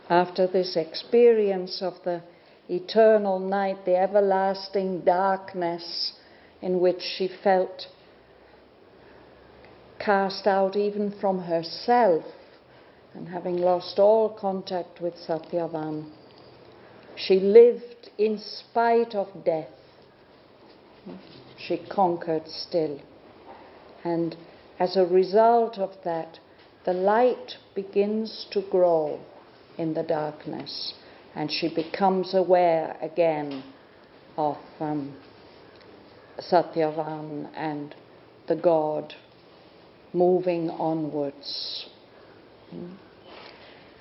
After this experience of the eternal night, the everlasting darkness in which she felt cast out even from herself, and having lost all contact with Satyavan, she lived in spite of death. She conquered still. And as a result of that, the light begins to grow in the darkness, and she becomes aware again of Satyavan and the god moving onwards.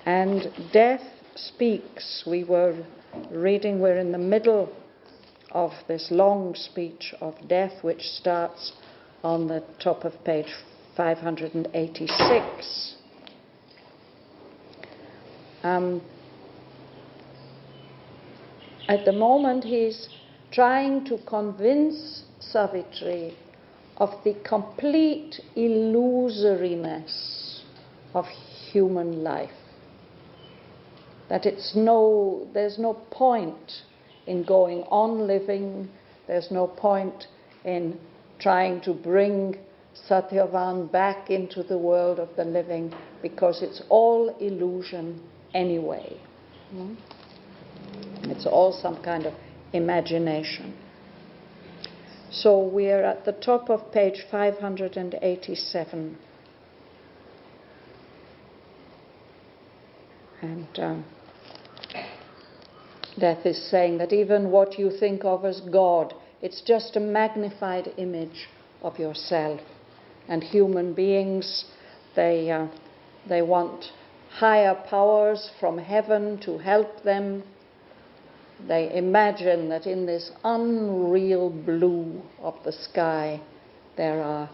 And death speaks. We're in the middle of this long speech of death, which starts on the top of page 586. At the moment, he's trying to convince Savitri of the complete illusoriness of human life. That there's no point in going on living, there's no point in trying to bring Satyavan back into the world of the living, because it's all illusion anyway. It's all some kind of imagination. So we are at the top of page 587. And death is saying that even what you think of as God, it's just a magnified image of yourself. And human beings, they want higher powers from heaven to help them. They imagine that in this unreal blue of the sky there are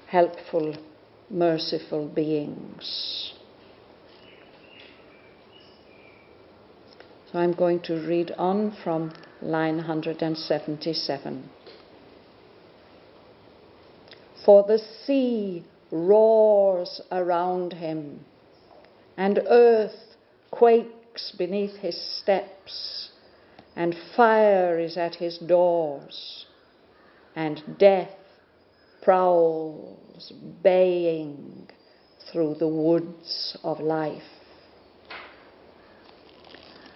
helpful, merciful beings. So I'm going to read on from line 177. For the sea roars around him, and earth quakes beneath his steps, and fire is at his doors, and death prowls baying through the woods of life.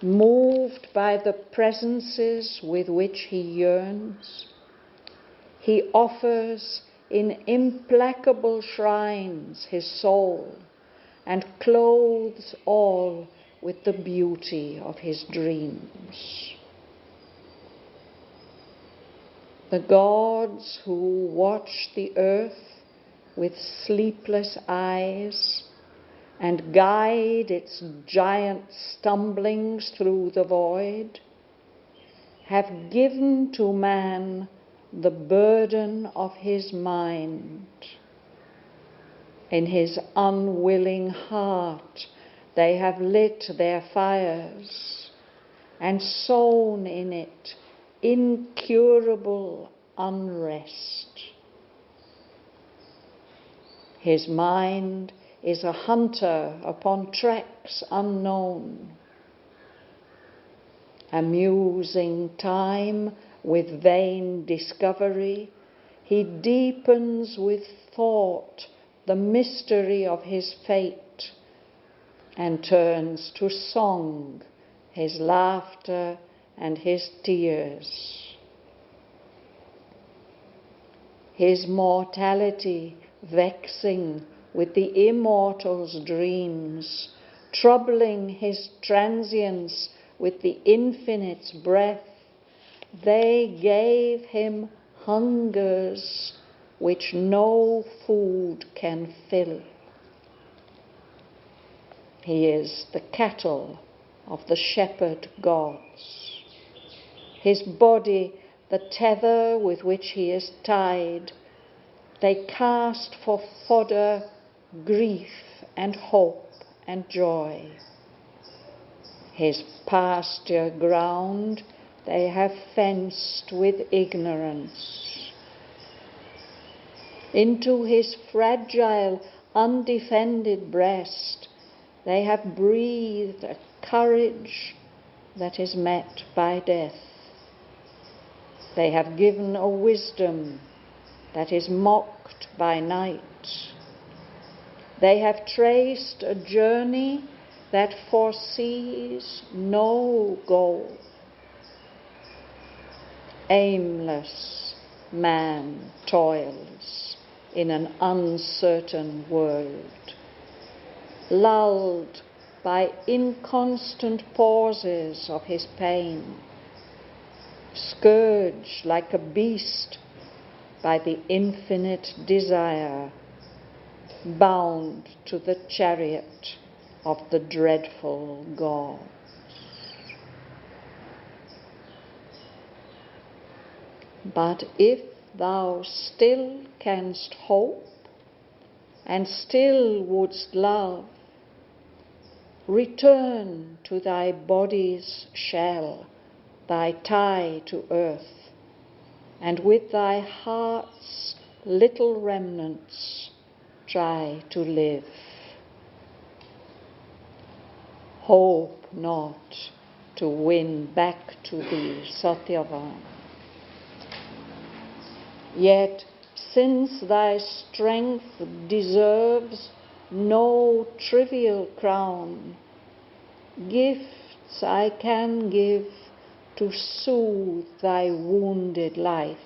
Moved by the presences with which he yearns, he offers in implacable shrines his soul, and clothes all with the beauty of his dreams. The gods who watch the earth with sleepless eyes and guide its giant stumblings through the void have given to man the burden of his mind. In his unwilling heart they have lit their fires and sown in it incurable unrest. His mind is a hunter upon tracks unknown, amusing time with vain discovery. He deepens with thought the mystery of his fate, and turns to song his laughter and his tears. His mortality vexing with the immortal's dreams, troubling his transience with the infinite's breath, they gave him hungers which no food can fill. He is the cattle of the shepherd gods. His body, the tether with which he is tied, they cast for fodder grief and hope and joy. His pasture ground they have fenced with ignorance. Into his fragile, undefended breast they have breathed a courage that is met by death. They have given a wisdom that is mocked by night. They have traced a journey that foresees no goal. Aimless man toils in an uncertain world, lulled by inconstant pauses of his pain, scourged like a beast by the infinite desire, bound to the chariot of the dreadful gods. But if thou still canst hope, and still wouldst love, return to thy body's shell, thy tie to earth, and with thy heart's little remnants try to live. Hope not to win back to thee Satyavan. Yet, since thy strength deserves no trivial crown, gifts I can give to soothe thy wounded life.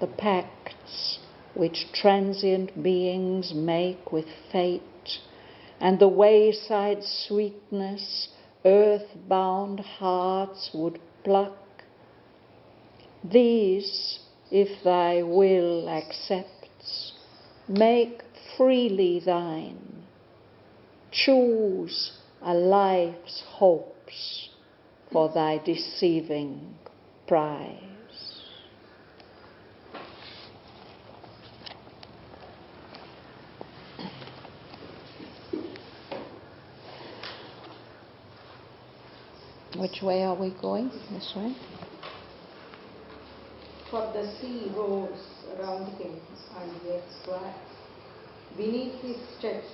The pacts which transient beings make with fate, and the wayside sweetness earth-bound hearts would pluck, these, if thy will accepts, make freely thine. Choose a life's hopes for thy deceiving prize. Which way are we going? This way? For the sea roars around him and yet quiet. Beneath his steps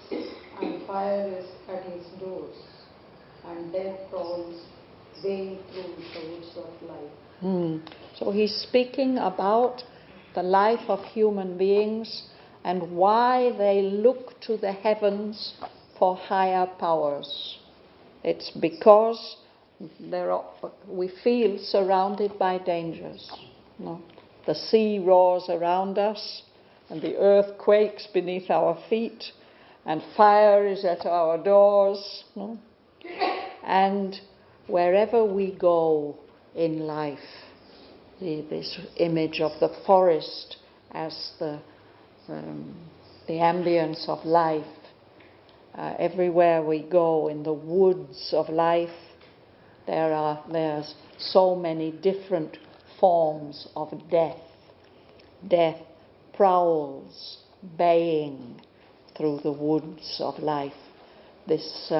and fire is at his doors, and death crawls baying through the woods of life. So he's speaking about the life of human beings and why they look to the heavens for higher powers. It's because we feel surrounded by dangers. No? The sea roars around us, and the earth quakes beneath our feet, and fire is at our doors. No? And wherever we go in life, this image of the forest as the ambience of life, everywhere we go in the woods of life, there's so many different forms of death. Death prowls, baying through the woods of life. This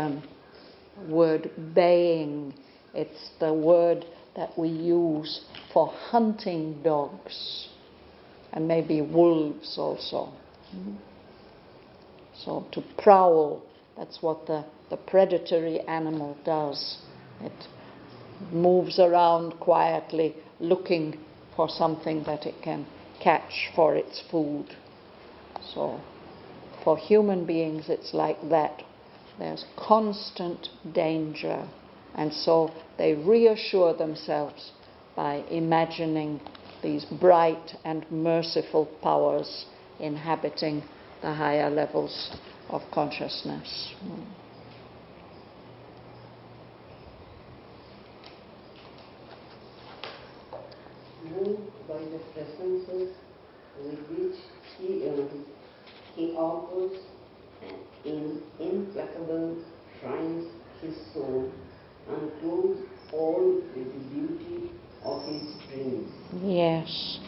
word baying, it's the word that we use for hunting dogs, and maybe wolves also. So to prowl, that's what the predatory animal does. It moves around quietly, looking for something that it can catch for its food. So for human beings it's like that. There's constant danger, and so they reassure themselves by imagining these bright and merciful powers inhabiting the higher levels of consciousness. Moved by the presences with which he offers in implacable shrines his soul and clothes all with the beauty of his dreams. Yes.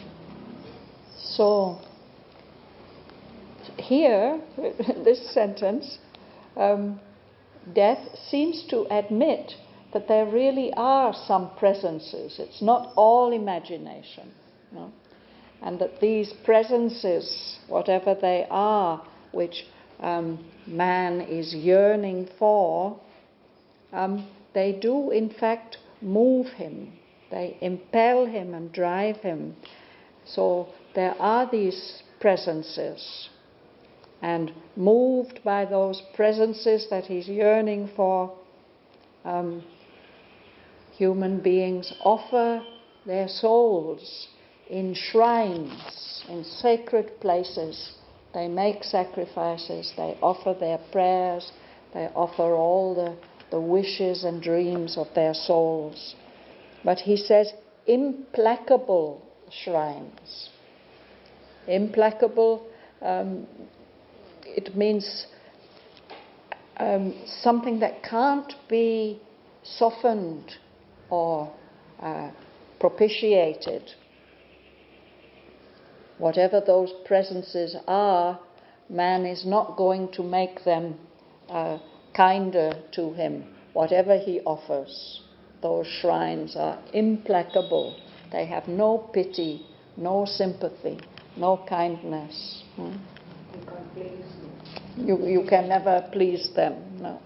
So here, this sentence, death seems to admit that there really are some presences. It's not all imagination. No? And that these presences, whatever they are, which man is yearning for, they do in fact move him. They impel him and drive him. So there are these presences, and moved by those presences that he's yearning for, human beings offer their souls in shrines, in sacred places. They make sacrifices, they offer their prayers, they offer all the wishes and dreams of their souls. But he says implacable shrines. Implacable, it means something that can't be softened or propitiated. Whatever those presences are, man is not going to make them kinder to him. Whatever he offers, those shrines are implacable. They have no pity, no sympathy, no kindness. You can't please them. You can never please them, no.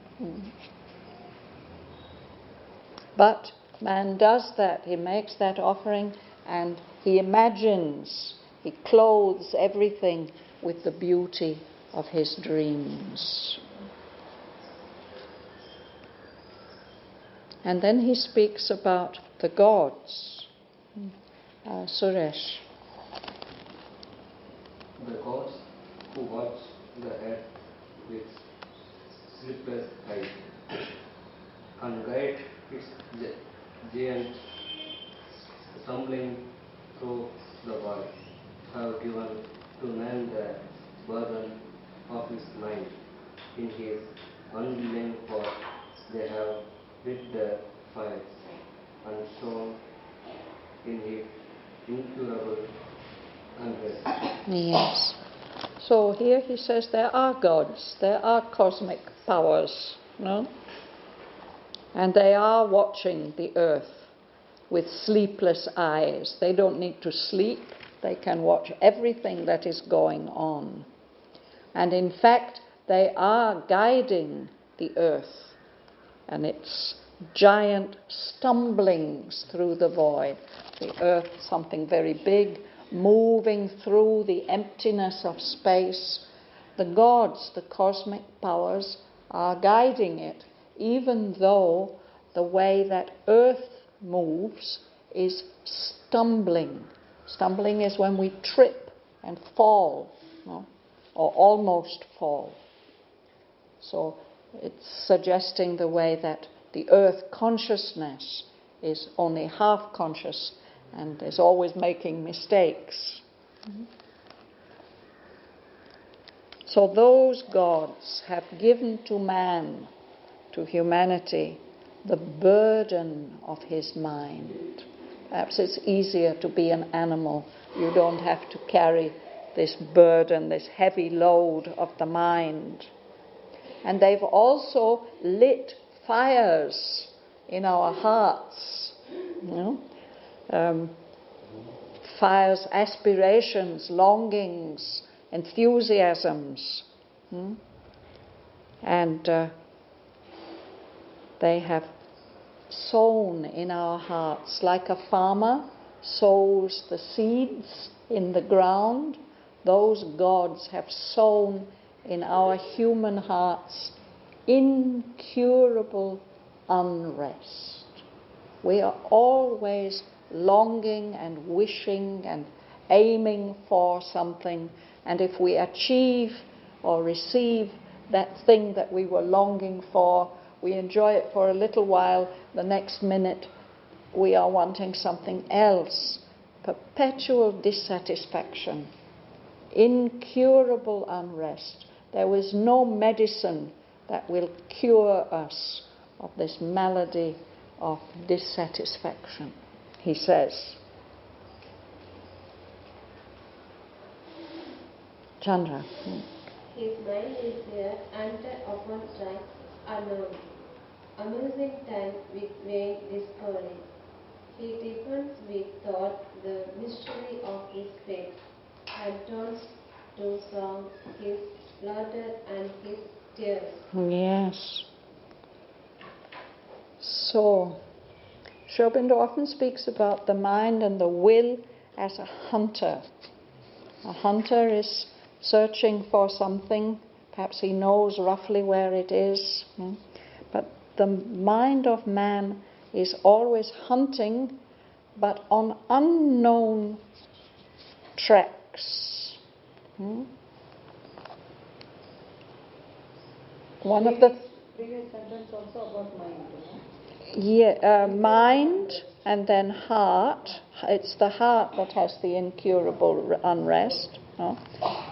But man does that. He makes that offering and he imagines, he clothes everything with the beauty of his dreams. And then he speaks about the gods. Suresh. The gods who watch the earth with sleepless eyes and guide its giants stumbling through the world, have given to man the burden of his mind. In his unwilling force they have lit the fires and shown in his incurable unrest. Yes. So here he says there are gods, there are cosmic powers, no? And they are watching the earth with sleepless eyes. They don't need to sleep, they can watch everything that is going on. And in fact, they are guiding the earth and its giant stumblings through the void. The earth, something very big, moving through the emptiness of space. The gods, the cosmic powers, are guiding it, even though the way that earth moves is stumbling. Stumbling is when we trip and fall, no? Or almost fall. So it's suggesting the way that the earth consciousness is only half conscious and is always making mistakes. So those gods have given to man, to humanity, the burden of his mind. Perhaps it's easier to be an animal. You don't have to carry this burden, this heavy load of the mind. And they've also lit fires in our hearts, you know? Fires, aspirations, longings, enthusiasms. And they have sown in our hearts like a farmer sows the seeds in the ground. Those gods have sown in our human hearts incurable unrest. We are always longing and wishing and aiming for something, and if we achieve or receive that thing that we were longing for, we enjoy it for a little while. The next minute we are wanting something else. Perpetual dissatisfaction, incurable unrest. There is no medicine that will cure us of this malady of dissatisfaction, he says. Chandra. His mind is here, and often time alone, amusing time with vain discovery. He deepens with thought the mystery of his fate, and turns to song his laughter and his tears. Yes. So, Aurobindo often speaks about the mind and the will as a hunter. A hunter is searching for something, perhaps he knows roughly where it is, but the mind of man is always hunting, but on unknown tracks. One of the previous sentence also about mind, mind and then heart. It's the heart that has the incurable unrest. No?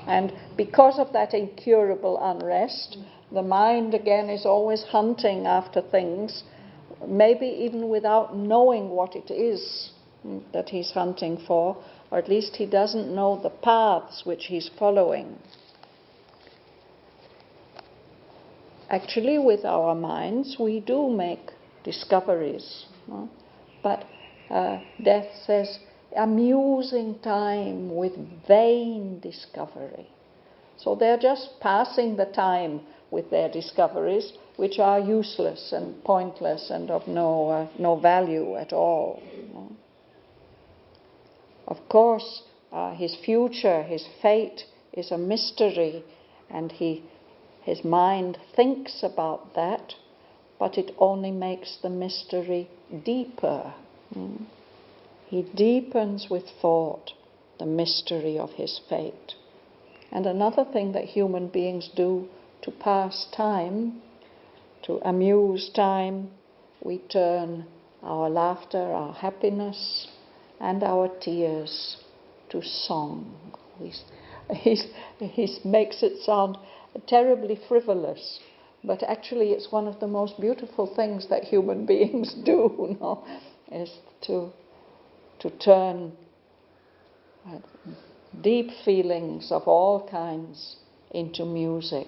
And because of that incurable unrest, the mind again is always hunting after things, maybe even without knowing what it is that he's hunting for, or at least he doesn't know the paths which he's following. Actually, with our minds, we do make discoveries. No? But Death says, amusing time with vain discovery. So they're just passing the time with their discoveries, which are useless and pointless and of no value at all. No? Of course, his future, his fate is a mystery, and his mind thinks about that, but it only makes the mystery deeper. He deepens with thought the mystery of his fate. And another thing that human beings do to pass time, to amuse time, we turn our laughter, our happiness, and our tears to song. He makes it sound terribly frivolous, but actually it's one of the most beautiful things that human beings do, no? Is to turn deep feelings of all kinds into music.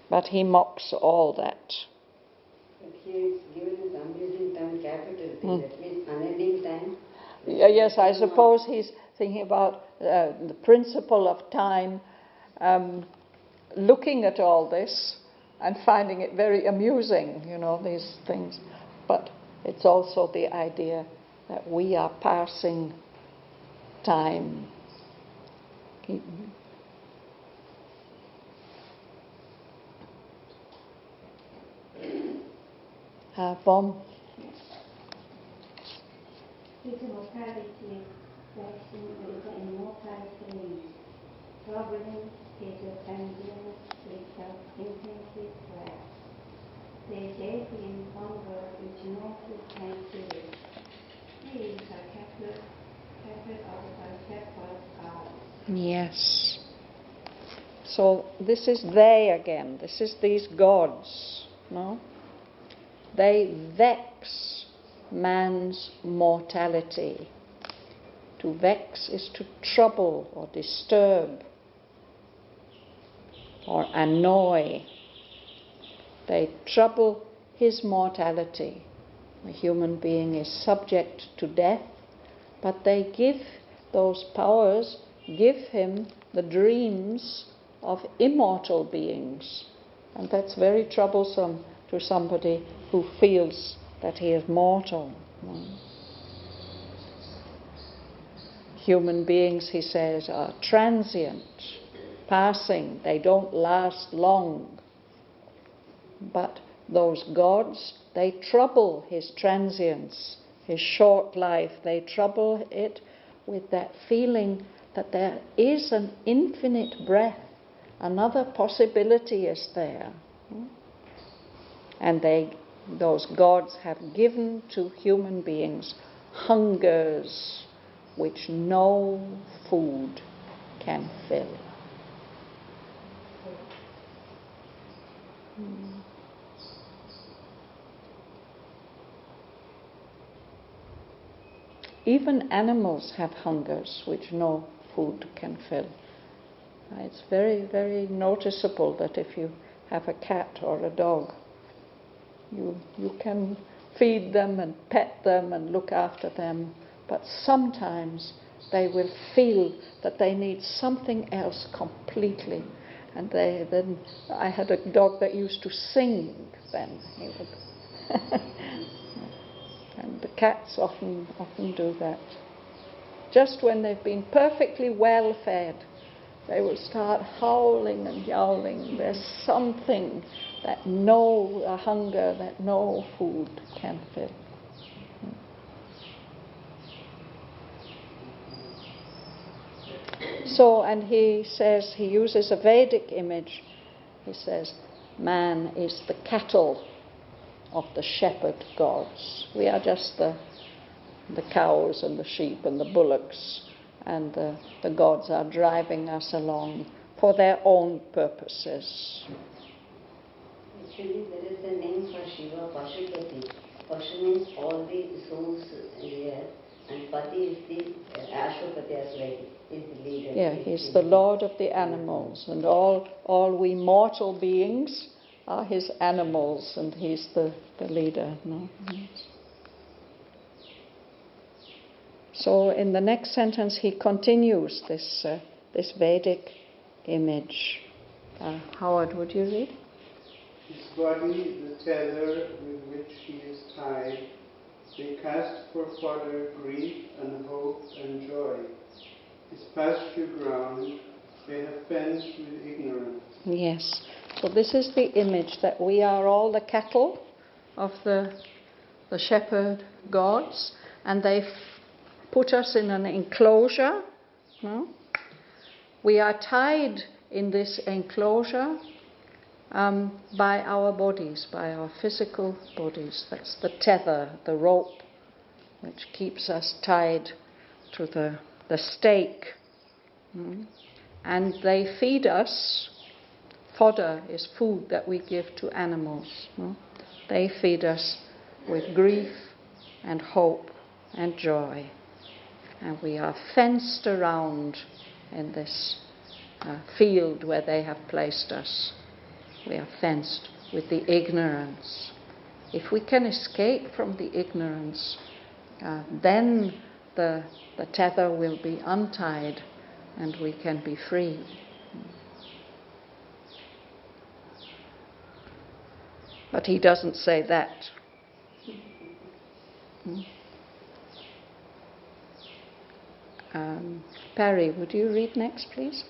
But he mocks all that. But here it's given as amusing time, capital T, that means unending time. Yes, I suppose he's thinking about the principle of time, looking at all this and finding it very amusing, these things. But it's also the idea that we are passing time. Bom. His mortality flashing with the immortal flame, troubling his transience with intensive prayer. They gave him hunger which no food can fill. He is a captive of the shepherd's God. Yes. So this is they again. This is these gods, no? They vex man's mortality. To vex is to trouble or disturb or annoy. They trouble his mortality. The human being is subject to death, but they give those powers, give him the dreams of immortal beings. And that's very troublesome to somebody who feels that he is mortal. Human beings, he says, are transient, passing, they don't last long. But those gods, they trouble his transience, his short life. They trouble it with that feeling that there is an infinite breath, another possibility is there. And those gods have given to human beings hungers which no food can fill. Even animals have hungers which no food can fill. It's very, very noticeable that if you have a cat or a dog, you can feed them and pet them and look after them, but sometimes they will feel that they need something else completely. And then I had a dog that used to sing then. He would And the cats often do that. Just when they've been perfectly well fed, they will start howling and yowling. There's something that a hunger that no food can fill. So, and he says, he uses a Vedic image. He says, man is the cattle of the shepherd gods. We are just the cows and the sheep and the bullocks, and the gods are driving us along for their own purposes. Actually, there is a name for Shiva, Pashupati. Pashu means all the souls here, and Pati is the Ashwapati as well, is the leader. Yeah, he's the lord of the animals, and all we mortal beings are his animals, and he's the leader. No? Yes. So in the next sentence he continues this Vedic image. Howard, would you read? His body, the tether with which he is tied, they cast for fodder grief and hope and joy. His pasture ground they have fenced with ignorance. Yes. So this is the image that we are all the cattle of the shepherd gods, and they've put us in an enclosure. No? We are tied in this enclosure by our bodies, by our physical bodies. That's the tether, the rope, which keeps us tied to the stake. And they feed us. Fodder is food that we give to animals. They feed us with grief and hope and joy. And we are fenced around in this field where they have placed us. We are fenced with the ignorance. If we can escape from the ignorance, then the tether will be untied and we can be free. But he doesn't say that. Parry, would you read next, please?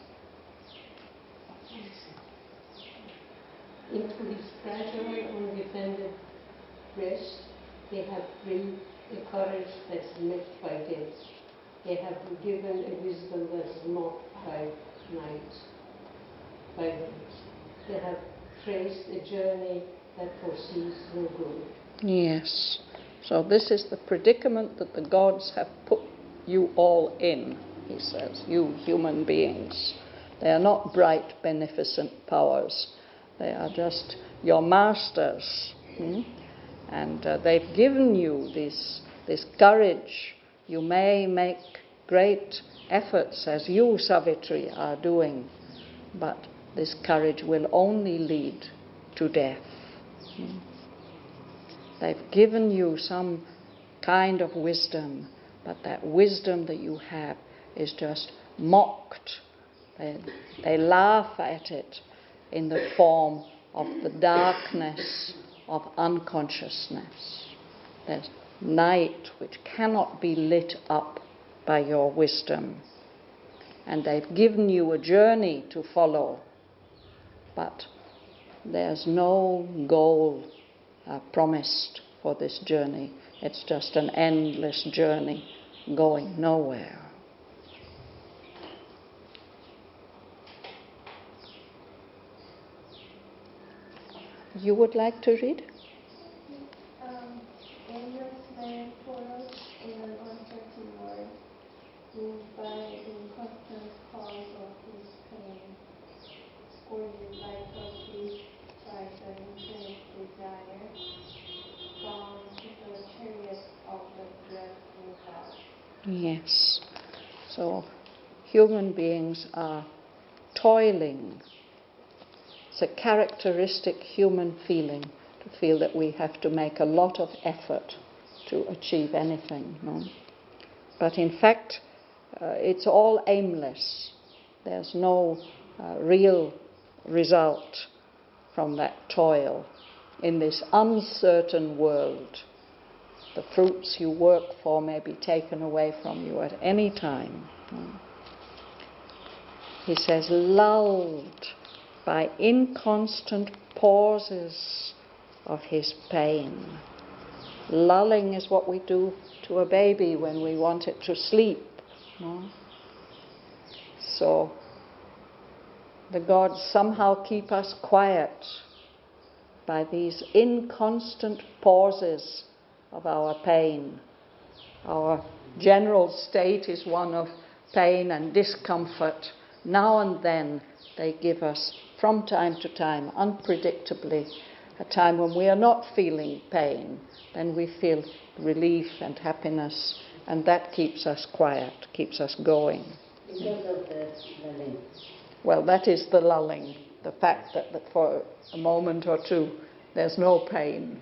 Into his fragile, undefended breast, they have bring a courage that's met by death. They have given a wisdom that's not by night, by night. They have traced a journey that foresees no good. Yes. So this is the predicament that the gods have put you all in, he says, you human beings. They are not bright, beneficent powers. They are just your masters. And they've given you this courage. You may make great efforts, as you, Savitri, are doing, but this courage will only lead to death. They've given you some kind of wisdom, but that wisdom that you have is just mocked. They laugh at it in the form of the darkness of unconsciousness. There's night which cannot be lit up by your wisdom. And they've given you a journey to follow, but there's no goal promised for this journey. It's just an endless journey going nowhere. You would like to read? Endless man toils in an uncertain world, moved by the inconstant cause of his pain, scourged by thirst, tries an infinite desire, bound to the chariot of the dreadful God. Yes. So human beings are toiling. It's a characteristic human feeling to feel that we have to make a lot of effort to achieve anything. No? But in fact, it's all aimless. There's no real result from that toil. in this uncertain world. The fruits you work for may be taken away from you at any time. He says, lulled by inconstant pauses of his pain. Lulling is what we do to a baby when we want it to sleep. So the gods somehow keep us quiet by these inconstant pauses of our pain. Our general state is one of pain and discomfort. Now and then they give us, from time to time, unpredictably, a time when we are not feeling pain. Then we feel relief and happiness, and that keeps us quiet, keeps us going. Because of the lulling. Well, that is the lulling, the fact that for a moment or two there's no pain.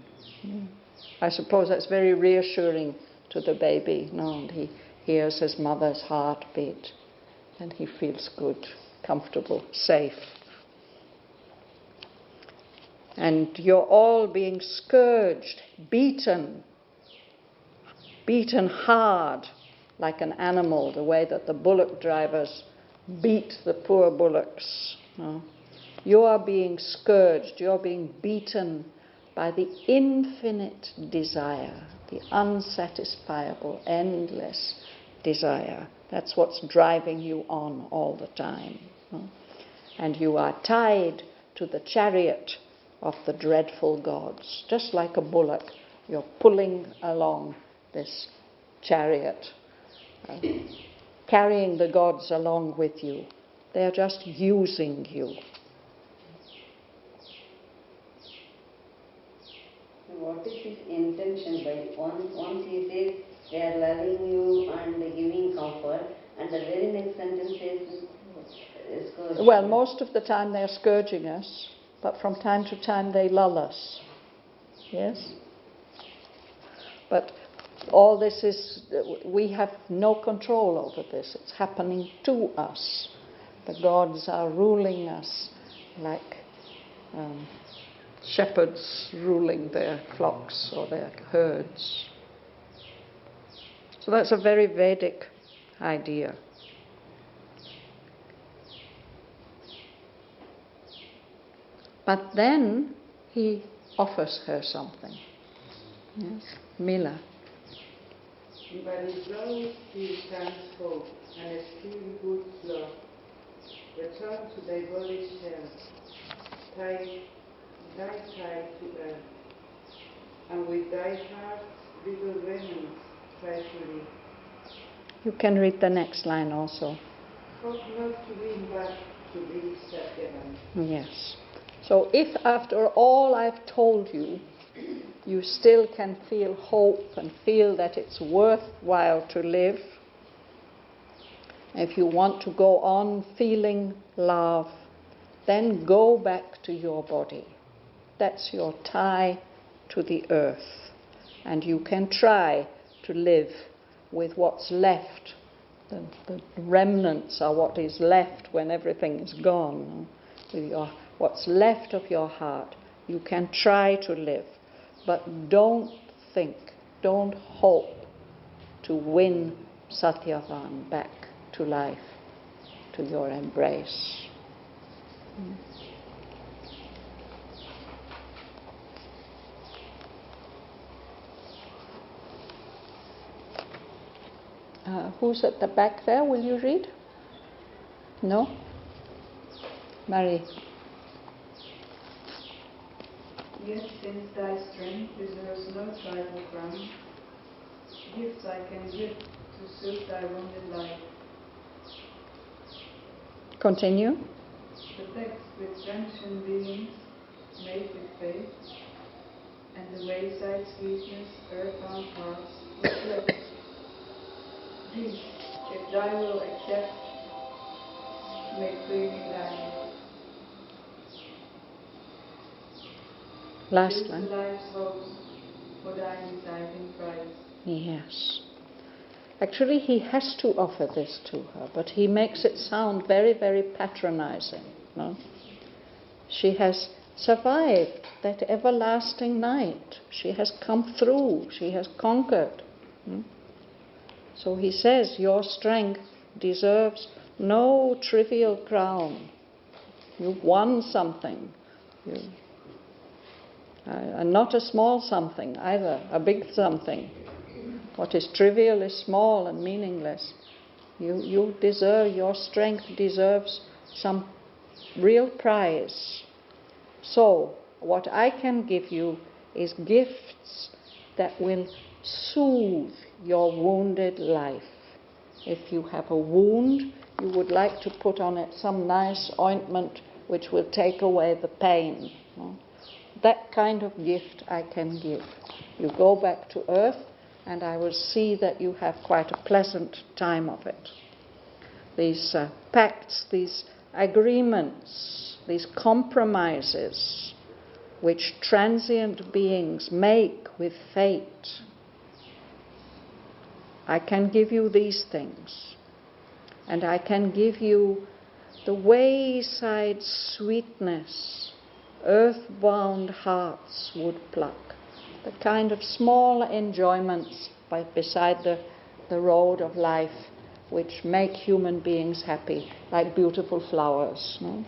I suppose that's very reassuring to the baby. And he hears his mother's heartbeat and he feels good, comfortable, safe. And you're all being scourged, beaten hard like an animal, the way that the bullock drivers beat the poor bullocks. You are being scourged, you're being beaten by the infinite desire, the unsatisfiable, endless desire. That's what's driving you on all the time. And you are tied to the chariot of the dreadful gods. Just like a bullock, you're pulling along this chariot, carrying the gods along with you. They're just using you. What is his intention by once he says they are loving you and giving comfort, and the very next sentence says scourging? Well, most of the time they're scourging us, but from time to time they lull us. Yes? But all this is, we have no control over this. It's happening to us. The gods are ruling us like shepherds ruling their flocks or their herds. So that's a very Vedic idea. But then he offers her something. Yes, Mila. But his love still stands hope, and a still good love. Return to thy body shell, thy tie to earth, and with thy heart little remnants try to live. You can read the next line also. Hope not to win back to thee, Shraddhavan. Yes. So if after all I've told you, you still can feel hope and feel that it's worthwhile to live, if you want to go on feeling love, then go back to your body. That's your tie to the earth. And you can try to live with what's left. The remnants are what is left when everything is gone. With what's left of your heart, you can try to live. But don't think, don't hope to win Satyavan back to life, to your embrace. Who's at the back there? Will you read? No? Marie. Yet since thy strength deserves no tribal crown, gifts I can give to suit thy wounded life. Continue. Protect with strengthened beings, made with faith, and the wayside sweetness earthbound hearts reflect. These, if thy will accept, make freely thine. Last Use line. the life's hopes for thine exciting prize. Yes. Actually, he has to offer this to her, but he makes it sound very, very patronizing. No? She has survived that everlasting night. She has come through. She has conquered. So he says, your strength deserves no trivial crown. You've won something. And not a small something either, a big something. What is trivial is small and meaningless. You deserve, your strength deserves some real prize. So, what I can give you is gifts that will soothe your wounded life. If you have a wound, you would like to put on it some nice ointment which will take away the pain. That kind of gift I can give. You go back to earth and I will see that you have quite a pleasant time of it. These pacts, these agreements, these compromises which transient beings make with fate, I can give you these things. And I can give you the wayside sweetness earthbound hearts would pluck, the kind of small enjoyments beside the road of life which make human beings happy, like beautiful flowers. No?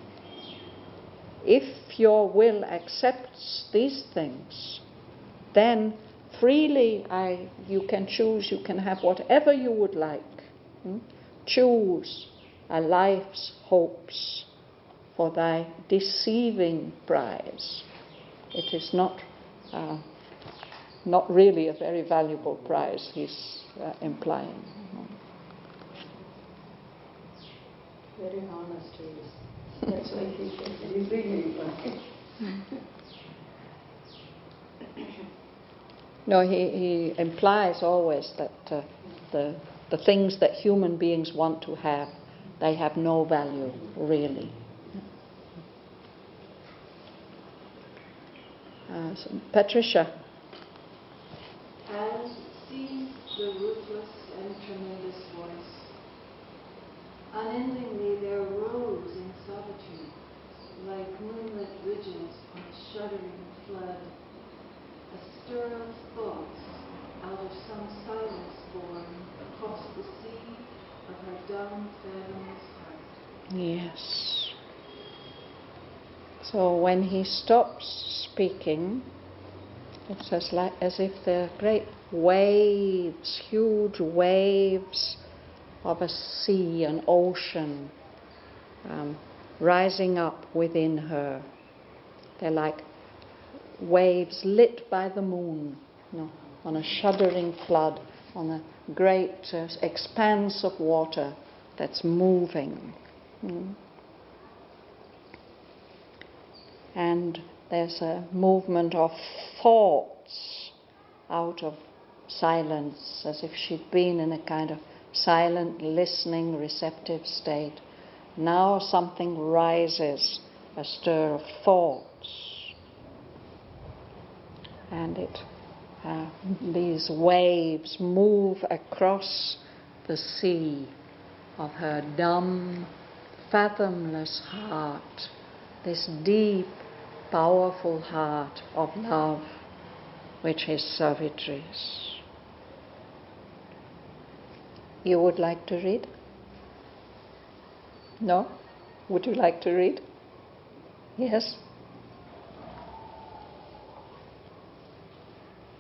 If your will accepts these things, then freely you can choose, you can have whatever you would like. Choose a life's hopes for thy deceiving prize. It is not really a very valuable prize, he's implying. Very honest he is. That's why he's really funny. No, he implies always that the things that human beings want to have, they have no value, really. Patricia. And sees the ruthless and tremendous voice. Unendingly there rose in Savitri, like moonlit ridges on a shuddering flood, a stir of thoughts out of some silence born across the sea of her dumb, fathomless heart. Yes. So when he stops speaking, it's as if there are great waves, huge waves of a sea, an ocean, rising up within her. They're like waves lit by the moon, on a shuddering flood, on a great expanse of water that's moving. And there's a movement of thoughts out of silence, as if she'd been in a kind of silent, listening, receptive state. Now something rises, a stir of thoughts. And these waves move across the sea of her dumb, fathomless heart, this deep, powerful heart of love, which is Savitri's. You would like to read? No? Would you like to read? Yes?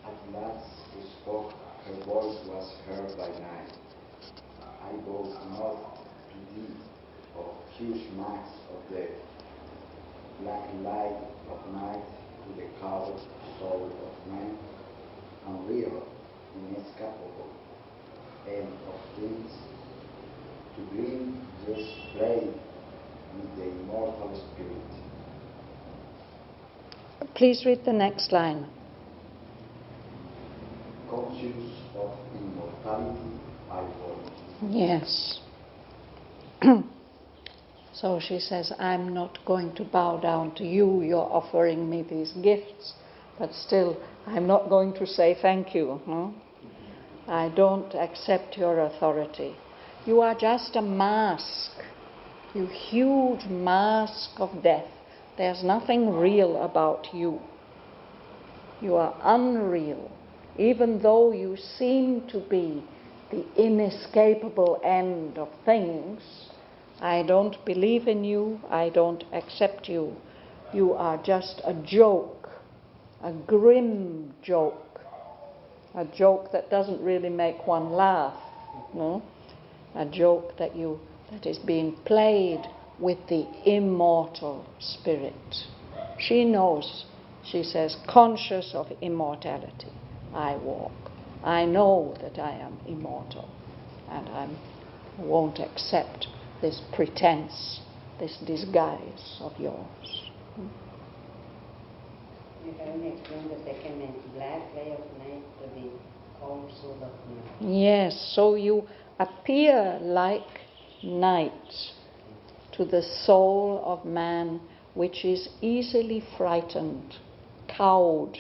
At last she spoke, her voice was heard by night. I boast not to thee of huge mass of death, black light of night to the cowed soul of man, unreal, inescapable, and of things to gleam just play with the immortal spirit. Please read the next line. Conscious of immortality, I was. Yes. So she says, I'm not going to bow down to you. You're offering me these gifts, but still, I'm not going to say thank you. No? I don't accept your authority. You are just a mask, you huge mask of death, There's nothing real about you. You are unreal, even though you seem to be the inescapable end of things. I don't believe in you, I don't accept you. You are just a joke, a grim joke, a joke that doesn't really make one laugh, no? A joke that is being played with the immortal spirit. She knows, she says, conscious of immortality, I walk. I know that I am immortal, and I won't accept this pretense, this disguise of yours. You haven't explained the second name, black ray of night to the cold soul of night. Yes, so you appear like night to the soul of man, which is easily frightened, cowed.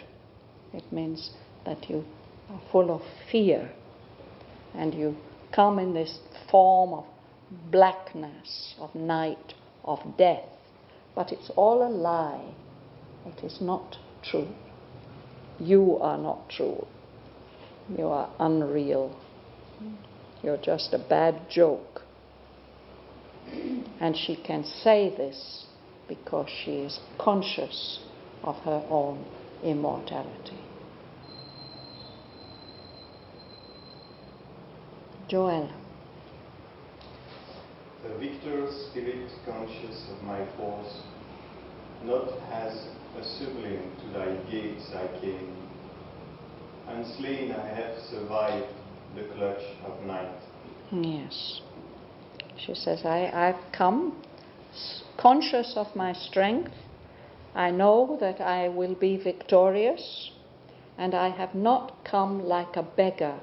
It means that you are full of fear, and you come in this form of blackness, of night, of death. But it's all a lie. It is not true. You are not true. You are unreal. You're just a bad joke. And she can say this because she is conscious of her own immortality. Joel. The victor spirit conscious of my force, not as a sublime to thy gates I came. Unslain I have survived the clutch of night. Yes. She says, I've come conscious of my strength. I know that I will be victorious, and I have not come like a beggar,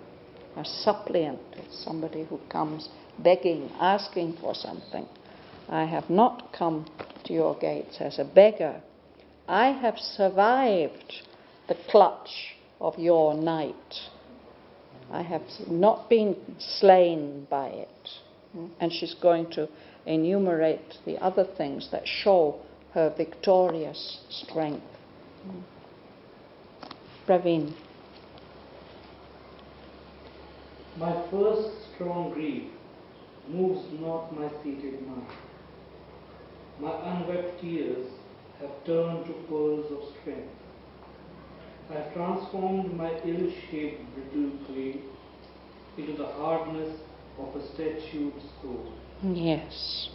a suppliant. It's somebody who comes begging, asking for something. I have not come to your gates as a beggar. I have survived the clutch of your night. I have not been slain by it. And she's going to enumerate the other things that show her victorious strength. Praveen. My first strong grief moves not my seated mind. My unwept tears have turned to pearls of strength. I have transformed my ill-shaped brittle clay into the hardness of a statued soul. Yes.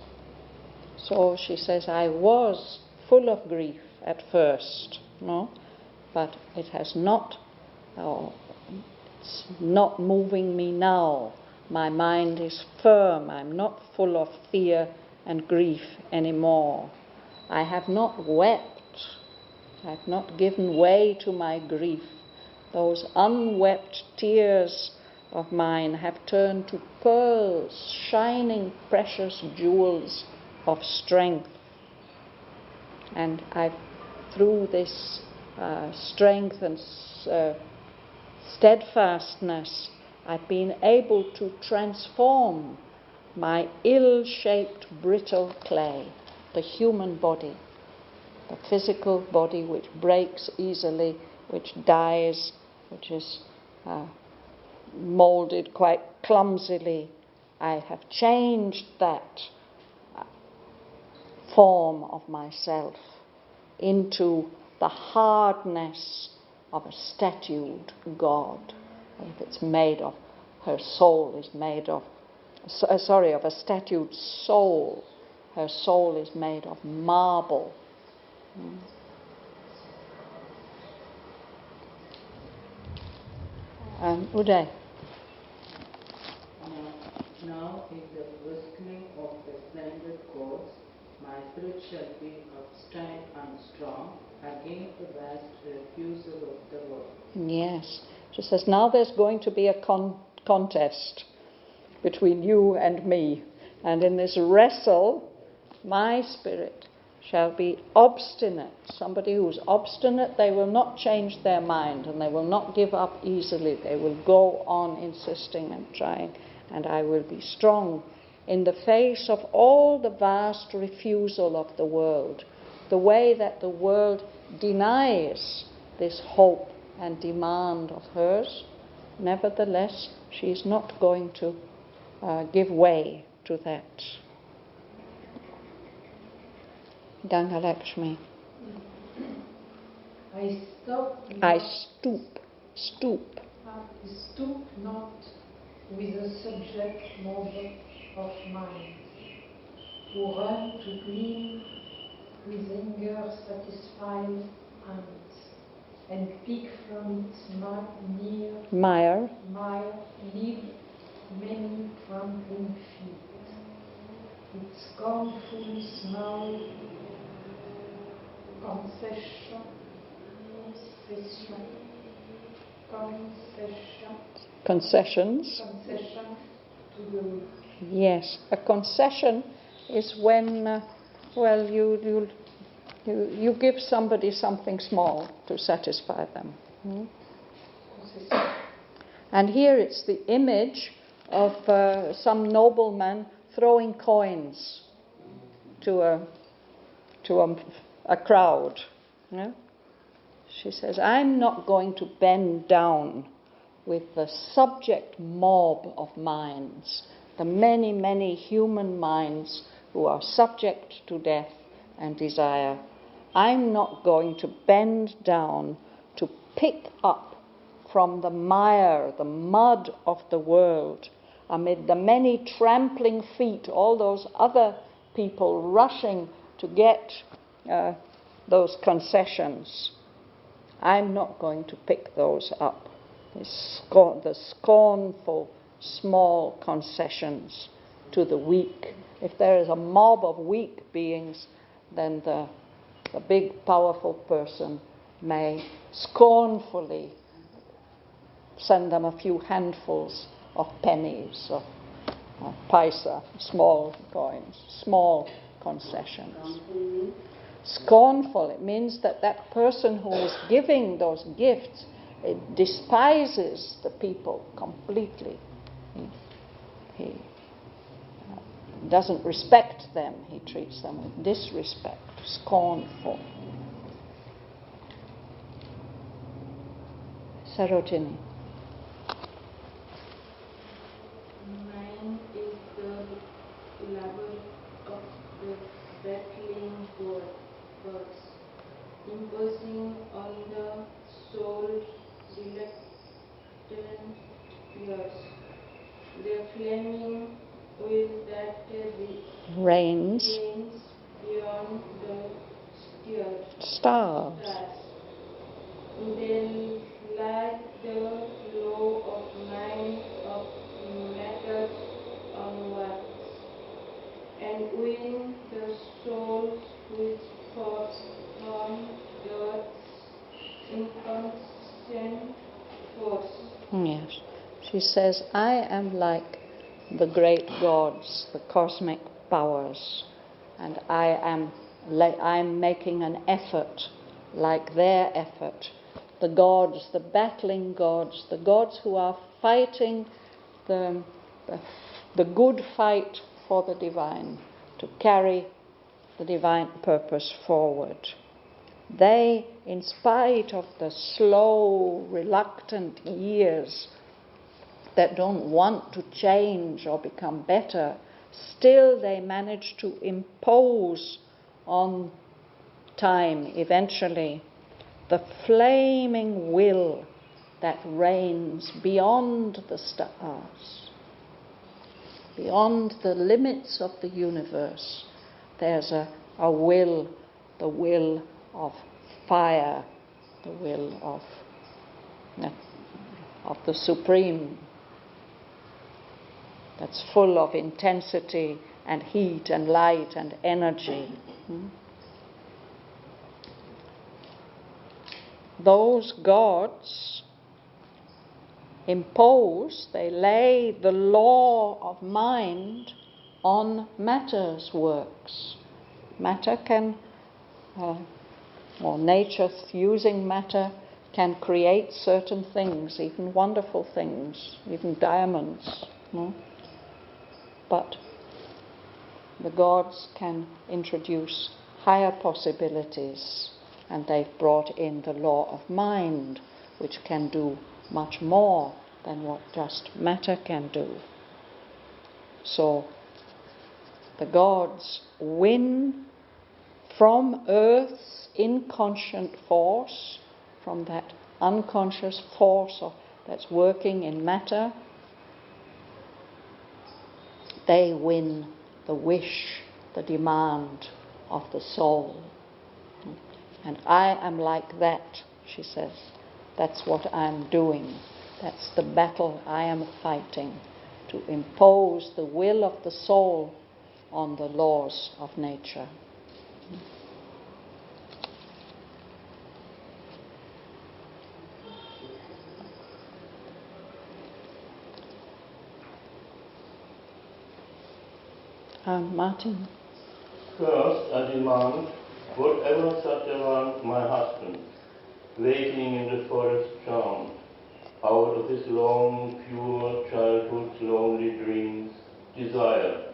So she says, I was full of grief at first, no? But it has not, it's not moving me now. My mind is firm. I'm not full of fear and grief anymore. I have not wept. I have not given way to my grief. Those unwept tears of mine have turned to pearls, shining precious jewels of strength. And through this strength and steadfastness, I've been able to transform my ill-shaped brittle clay, the human body, the physical body which breaks easily, which dies, which is molded quite clumsily. I have changed that form of myself into the hardness of a statued God. If it's made of, her soul is made of, of a statued soul. Her soul is made of marble. Uday. Now in the whistling of the slender chords, my spirit shall be upstanding and strong against the vast refusal of the world. Yes. She says, now there's going to be a contest between you and me. And in this wrestle, my spirit shall be obstinate. Somebody who's obstinate, they will not change their mind and they will not give up easily. They will go on insisting and trying. And I will be strong in the face of all the vast refusal of the world. the way that the world denies this hope and demand of hers, nevertheless, she is not going to give way to that. Ganga Lakshmi. I stoop not with a subject mode of mind, to run to glean with anger satisfied hands, and pick from its mire lead many trampling feet. Its scornful smile concessions to the weak. Yes, a concession is when you give somebody something small to satisfy them. And here it's the image of some nobleman throwing coins to a crowd. Yeah? She says, I'm not going to bend down with the subject mob of minds, the many, many human minds who are subject to death and desire. I'm not going to bend down to pick up from the mire, the mud of the world, amid the many trampling feet, all those other people rushing to get those concessions. I'm not going to pick those up. The scornful, small concessions to the weak. If there is a mob of weak beings, then the big, powerful person may scornfully send them a few handfuls of pennies, of paisa, small coins, small concessions. Scornful, it means that that person who is giving those gifts, it despises the people completely. He doesn't respect them. He treats them with disrespect, scornful. Sarojini. Mind is the labor of the battling gods, imposing on the soul reluctant ears. The flaming will that Reigns beyond the stars. They like the law of mind of matter onwards, and win the soul with force from God's inconstant force. Yes. She says, I am like the great gods, the cosmic powers, and I'm making an effort like their effort. The gods, the battling gods, the gods who are fighting the good fight for the divine, to carry the divine purpose forward. They, in spite of the slow, reluctant years that don't want to change or become better, still they manage to impose on time eventually the flaming will that reigns beyond the stars, beyond the limits of the universe. There's a will, the will of fire, the will of the Supreme, that's full of intensity and heat and light and energy. Those gods impose, they lay the law of mind on matter's works. Matter can, or nature using matter can create certain things, even wonderful things, even diamonds. But the gods can introduce higher possibilities, and they've brought in the law of mind, which can do much more than what just matter can do. So the gods win from Earth's inconscient force, from that unconscious force that's working in matter. They win the wish, the demand of the soul. And I am like that, she says. That's what I'm doing. That's the battle I am fighting, to impose the will of the soul on the laws of nature. Martin. First, I demand whatever Shraddhavan, my husband, waiting in the forest charmed, out of his long, pure childhood's lonely dreams, desired,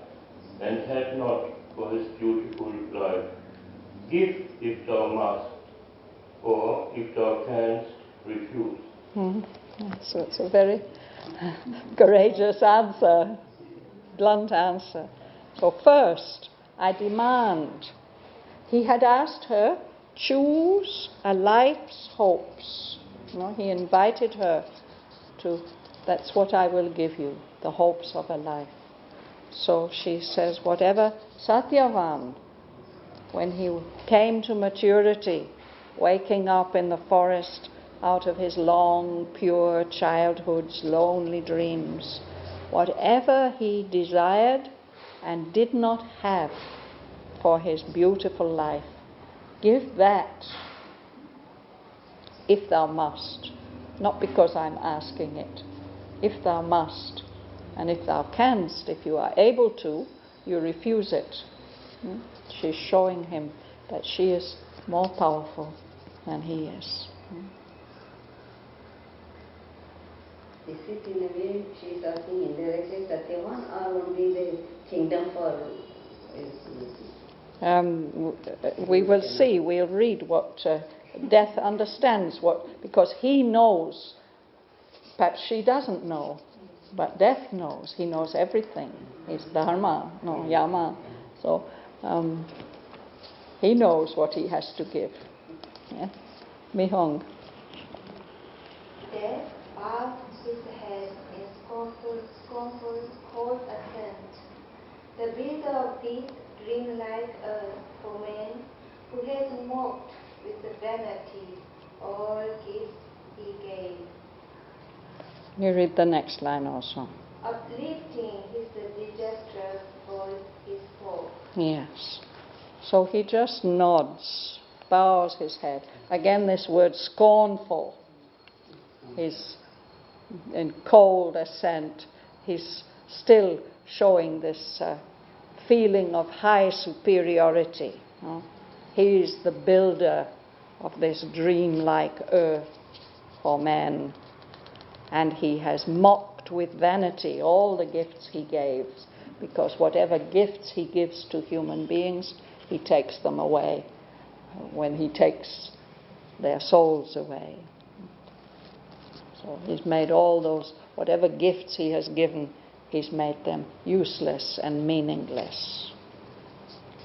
and had not for his beautiful life. Give if thou must, or if thou canst, refuse. So it's a very courageous answer, blunt answer. So first, I demand. He had asked her, choose a life's hopes. He invited her to, that's what I will give you, the hopes of a life. So she says, whatever Satyavan, when he came to maturity, waking up in the forest out of his long, pure childhood's lonely dreams, whatever he desired and did not have for his beautiful life, give that if thou must. Not because I'm asking it. If thou must. And if thou canst, if you are able to, you refuse it. She's showing him that she is more powerful than he is. Is it in a way she is asking indirectly Satyavan, or only the kingdom for we will see, we'll read what Death understands, because he knows, perhaps she doesn't know, but Death knows, he knows everything. He's Dharma, no Yama. So he knows what he has to give. Yeah? Mihong. Death bowed his head in scornful cold assent. The builder of this dreamlike earth for men, who has mocked with the vanity all gifts he gave. You read the next line also. Uplifting his disastrous voice, he spoke. Yes. So he just nods, bows his head. Again, this word scornful. He's in cold assent. He's still showing this feeling of high superiority. He's the builder of this dreamlike earth for men. And he has mocked with vanity all the gifts he gave, because whatever gifts he gives to human beings, he takes them away when he takes their souls away. So he's made all those, whatever gifts he has given, he's made them useless and meaningless.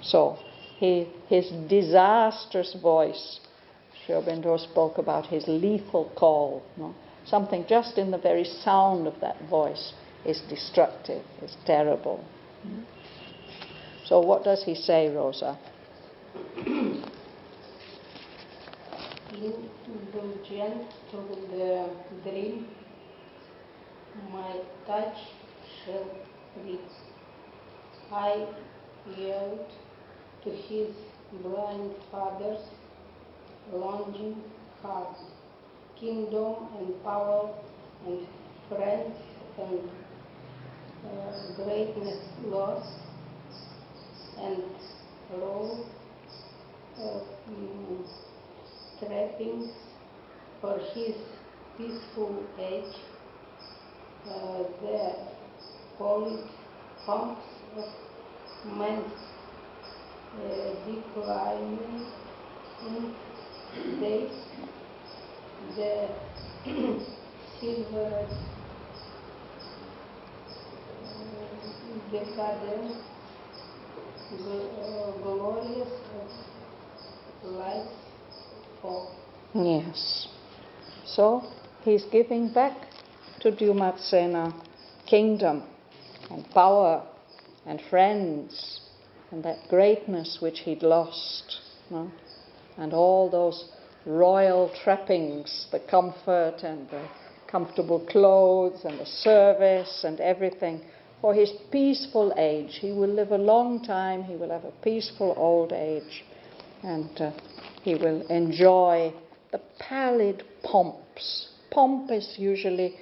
So his disastrous voice, Aurobindo spoke about his lethal call. Something just in the very sound of that voice is destructive, is terrible. So what does he say, Rosa? Indulgent to the dream, my touch shall reach. I yield to his blind father's longing heart, kingdom and power and friends and greatness lost, and low trappings for his peaceful age, the polished pomps of man's declining days, the silver decadent, glorious life for. Yes. So he's giving back to Dyumatsena kingdom and power and friends and that greatness which he'd lost, no? And all those royal trappings, the comfort and the comfortable clothes and the service and everything, for his peaceful age. He will live a long time, he will have a peaceful old age, and he will enjoy the pallid pomps. Pomp is usually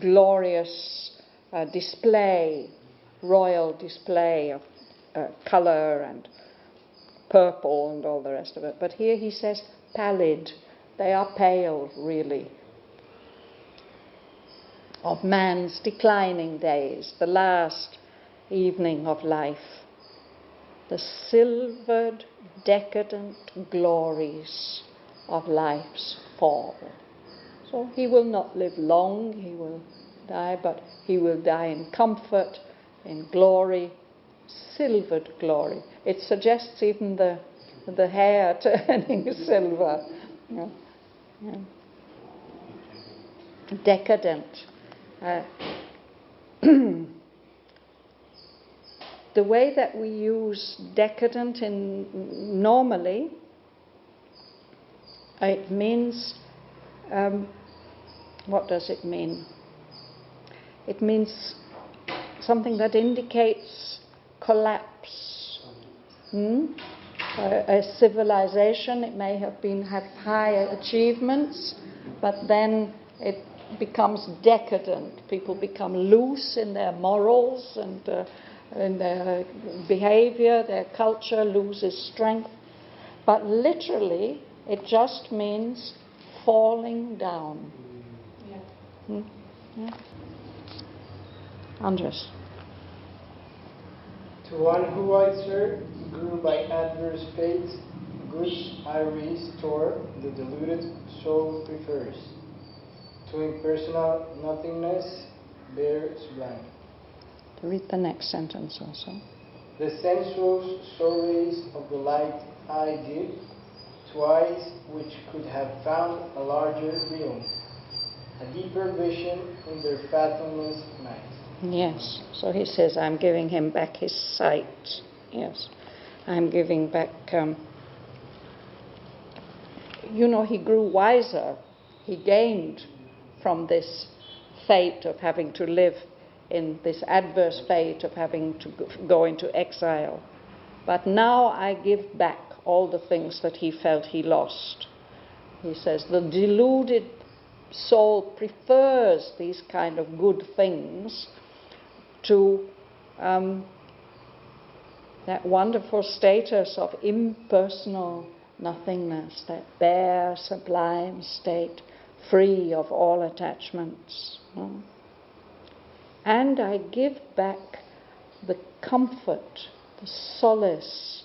glorious display, royal display of colour and purple and all the rest of it. But here he says pallid. They are pale, really. Of man's declining days, the last evening of life. The silvered, decadent glories of life's fall. So he will not live long, he will die, but he will die in comfort, in glory, silvered glory. It suggests even the hair turning silver. Yeah. Yeah. Decadent. The way that we use decadent normally, it means, what does it mean? It means something that indicates collapse. A civilization, it may have high achievements, but then it becomes decadent. People become loose in their morals and in their behavior, their culture loses strength. But literally, it just means falling down. Yeah. Yeah. Andres. To one who wiser grew by adverse fate, goods I restore, the deluded soul prefers. To impersonal nothingness, bare sublime. To read the next sentence also. The sensuous surveys of the light I give to eyes which could have found a larger realm, a deeper vision in their fathomless night. Yes, so he says, I'm giving him back his sight. Yes, I'm giving back, he grew wiser. He gained from this fate of having to live in this adverse fate of having to go into exile. But now I give back all the things that he felt he lost. He says, the deluded soul prefers these kind of good things to that wonderful status of impersonal nothingness, that bare, sublime state, free of all attachments. And I give back the comfort, the solace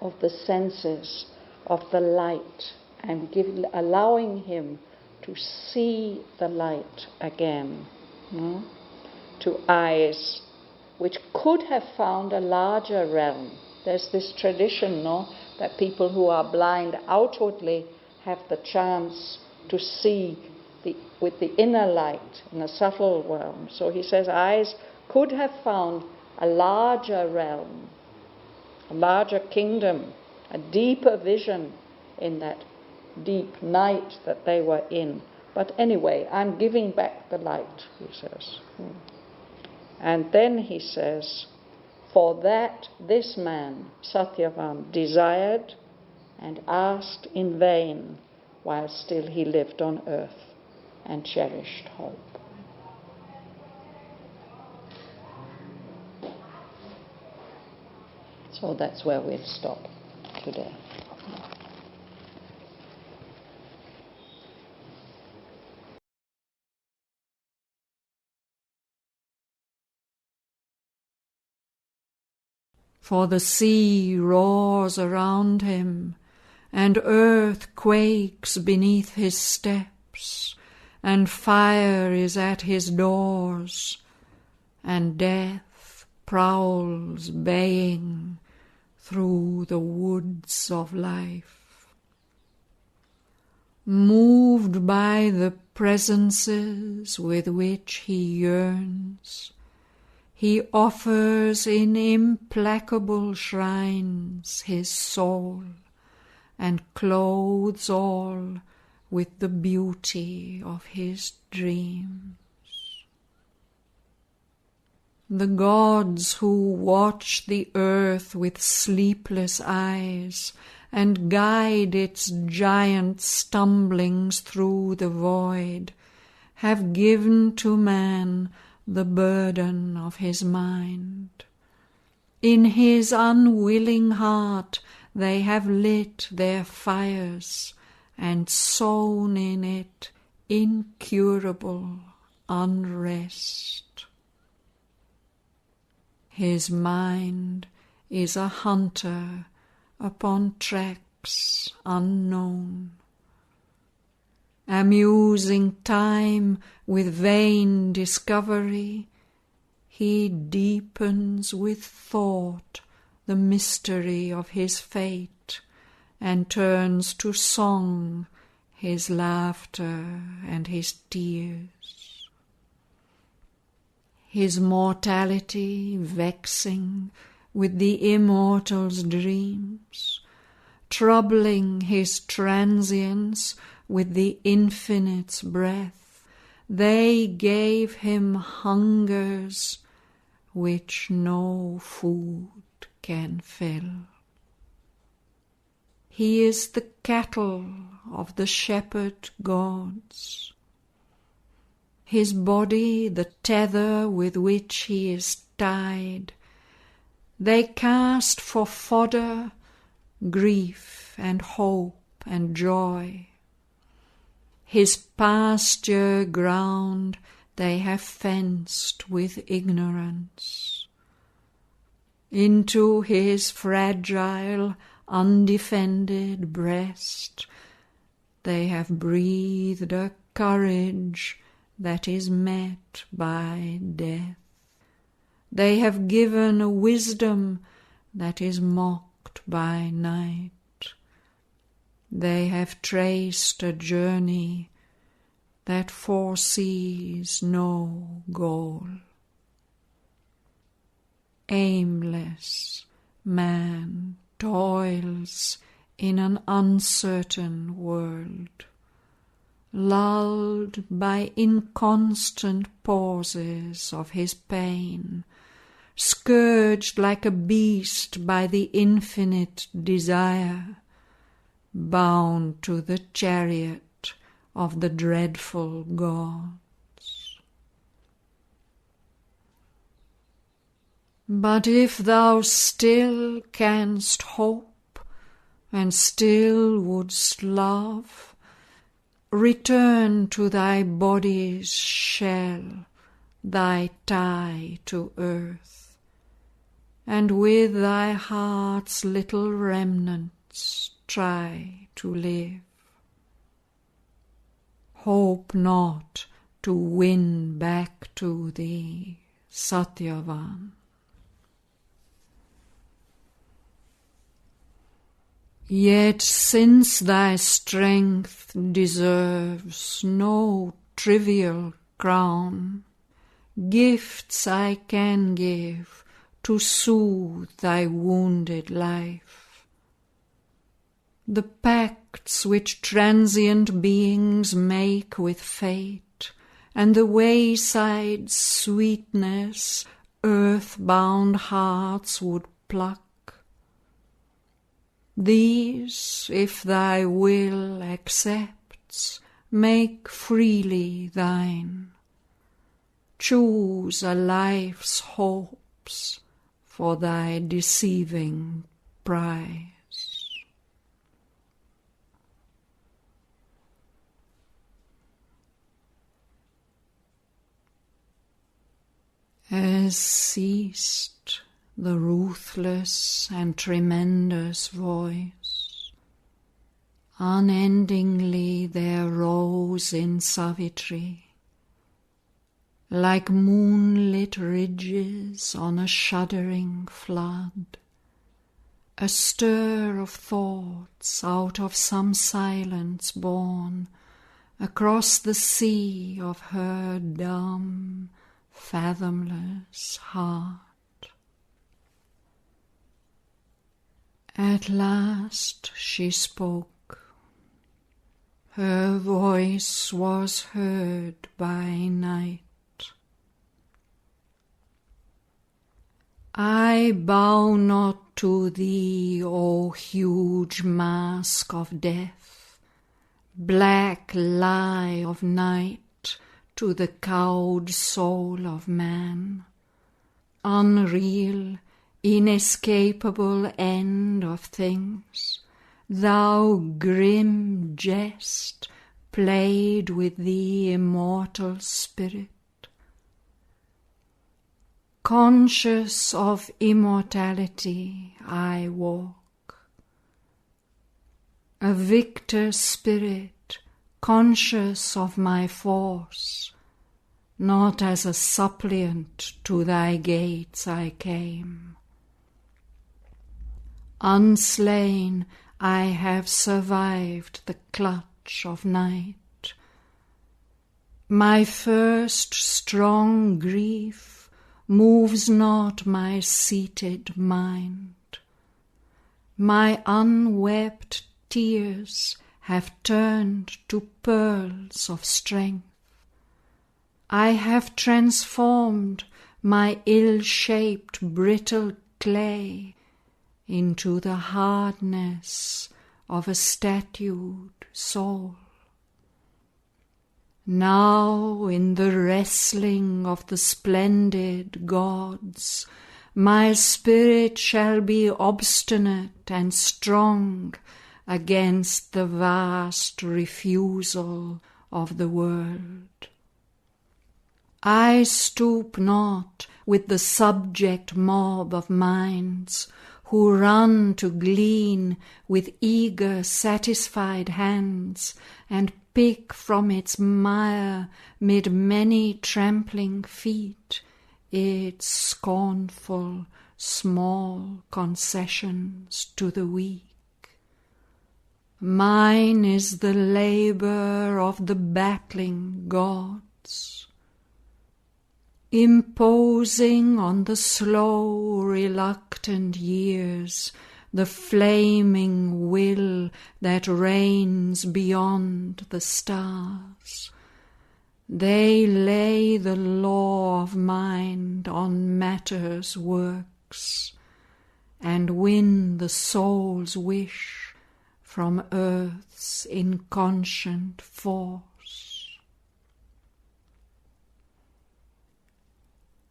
of the senses, of the light, and allowing him to see the light again. To eyes which could have found a larger realm. There's this tradition, that people who are blind outwardly have the chance to see with the inner light in a subtle realm. So he says eyes could have found a larger realm, a larger kingdom, a deeper vision in that deep night that they were in. But anyway, I'm giving back the light, he says. And then he says, for that this man, Satyavan, desired and asked in vain while still he lived on earth and cherished hope. So that's where we'll stop today. for the sea roars around him, and earth quakes beneath his steps, and fire is at his doors, and death prowls baying through the woods of life. Moved by the presences with which he yearns, he offers in implacable shrines his soul, and clothes all with the beauty of his dreams. The gods who watch the earth with sleepless eyes and guide its giant stumblings through the void have given to man the burden of his mind. In his unwilling heart they have lit their fires and sown in it incurable unrest. His mind is a hunter upon tracks unknown, amusing time with vain discovery. He deepens with thought the mystery of his fate, and turns to song his laughter and his tears. His mortality vexing with the immortal's dreams, troubling his transience with the infinite's breath, they gave him hungers which no food can fill. He is the cattle of the shepherd gods, his body the tether with which he is tied. They cast for fodder grief and hope and joy. His pasture ground they have fenced with ignorance. Into his fragile, undefended breast they have breathed a courage that is met by death. They have given a wisdom that is mocked by night. They have traced a journey that foresees no goal. Aimless man toils in an uncertain world, lulled by inconstant pauses of his pain, scourged like a beast by the infinite desire, bound to the chariot of the dreadful gods. But if thou still canst hope, and still wouldst love, return to thy body's shell, thy tie to earth, and with thy heart's little remnants try to live. Hope not to win back to thee Satyavan. Yet since thy strength deserves no trivial crown, gifts I can give to soothe thy wounded life. The pacts which transient beings make with fate, and the wayside sweetness earth-bound hearts would pluck, these, if thy will accepts, make freely thine. Choose a life's hopes for thy deceiving prize. As ceased the ruthless and tremendous voice. Unendingly there rose in Savitri, like moonlit ridges on a shuddering flood, a stir of thoughts out of some silence born across the sea of her dumb, fathomless heart. At last she spoke. Her voice was heard by night. I bow not to thee, O huge mask of death, black lie of night to the cowed soul of man, unreal, inescapable end of things, thou grim jest played with the immortal spirit. Conscious of immortality I walk, a victor spirit, conscious of my force. Not as a suppliant to thy gates I came. Unslain I have survived the clutch of night. My first strong grief moves not my seated mind. My unwept tears have turned to pearls of strength. I have transformed my ill-shaped brittle clay into the hardness of a statued soul. Now in the wrestling of the splendid gods, my spirit shall be obstinate and strong against the vast refusal of the world. I stoop not with the subject mob of minds who run to glean with eager, satisfied hands and pick from its mire mid many trampling feet its scornful, small concessions to the weak. Mine is the labor of the battling gods, imposing on the slow, reluctant years the flaming will that reigns beyond the stars. They lay the law of mind on matter's works, and win the soul's wish from earth's inconscient force.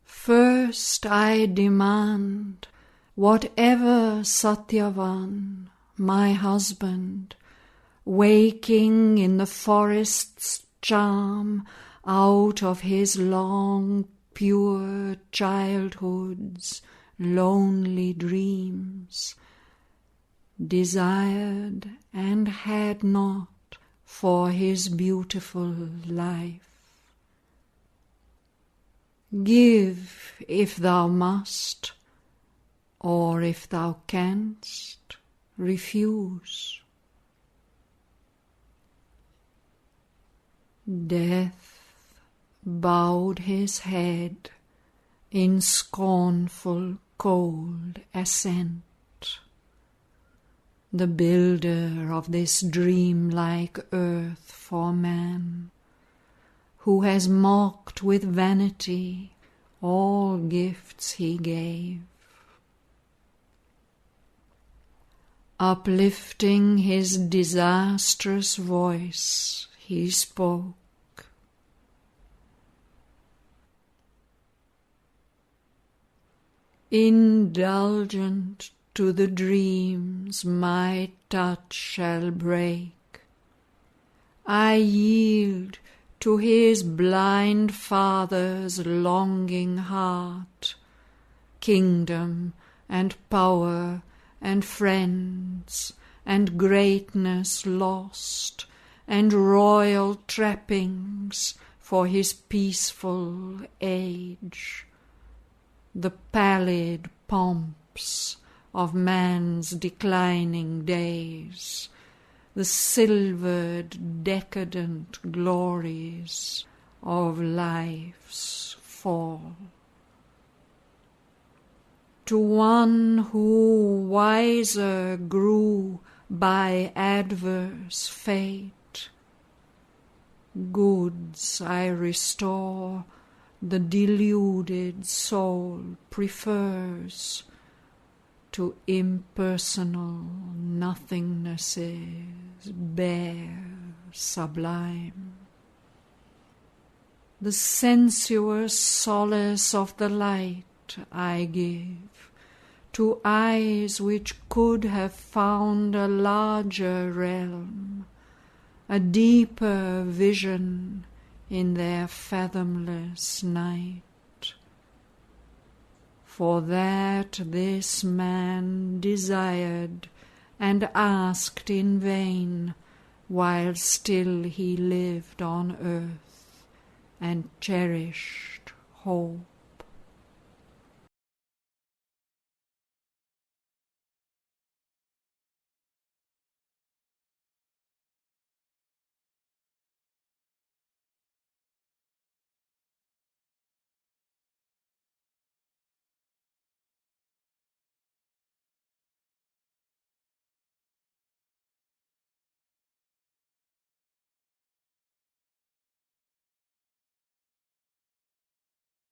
First I demand whatever Shraddhavan, my husband, waking in the forest's charm out of his long, pure childhood's lonely dreams, desired and had not for his beautiful life. Give if thou must, or if thou canst, refuse. Death bowed his head in scornful, cold assent. The builder of this dream-like earth for man, who has mocked with vanity all gifts he gave. Uplifting his disastrous voice, he spoke. Indulgent to the dreams my touch shall break, I yield to his blind father's longing heart kingdom and power and friends and greatness lost and royal trappings for his peaceful age. The pallid pomps of man's declining days, the silvered decadent glories of life's fall. To one who wiser grew by adverse fate, goods I restore the deluded soul prefers to impersonal nothingnesses bare sublime. The sensuous solace of the light I give to eyes which could have found a larger realm, a deeper vision in their fathomless night. For that this man desired and asked in vain while still he lived on earth and cherished hope.